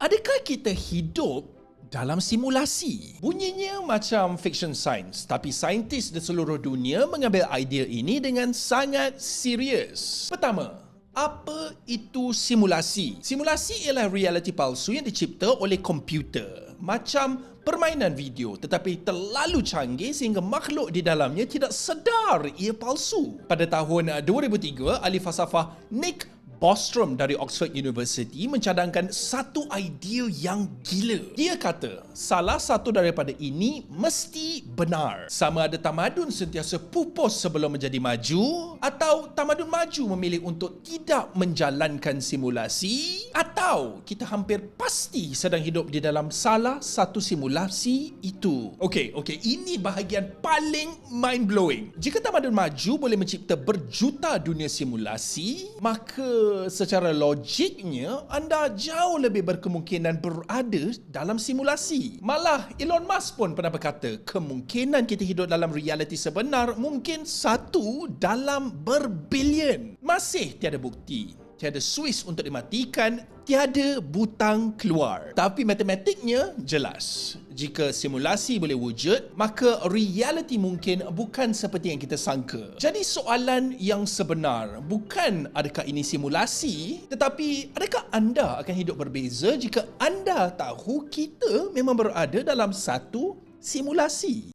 Adakah kita hidup dalam simulasi? Bunyinya macam fiction science, tapi saintis di seluruh dunia mengambil idea ini dengan sangat serius. Pertama, apa itu simulasi? Simulasi ialah realiti palsu yang dicipta oleh komputer. Macam permainan video tetapi terlalu canggih sehingga makhluk di dalamnya tidak sedar ia palsu. Pada tahun 2003, ahli falsafah Nick Bostrom dari Oxford University mencadangkan satu idea yang gila. Dia kata, salah satu daripada ini mesti benar. Sama ada tamadun sentiasa pupus sebelum menjadi maju, atau tamadun maju memilih untuk tidak menjalankan simulasi, atau kita hampir pasti sedang hidup di dalam salah satu simulasi itu. Okey, ini bahagian paling mind-blowing. Jika tamadun maju boleh mencipta berjuta dunia simulasi, maka secara logiknya anda jauh lebih berkemungkinan berada dalam simulasi. Malah Elon Musk pun pernah berkata, kemungkinan kita hidup dalam realiti sebenar mungkin 1 dalam berbilion. Masih tiada bukti, tiada suis untuk dimatikan, tiada butang keluar. Tapi matematiknya jelas. Jika simulasi boleh wujud, maka realiti mungkin bukan seperti yang kita sangka. Jadi soalan yang sebenar bukan adakah ini simulasi, tetapi adakah anda akan hidup berbeza jika anda tahu kita memang berada dalam satu simulasi?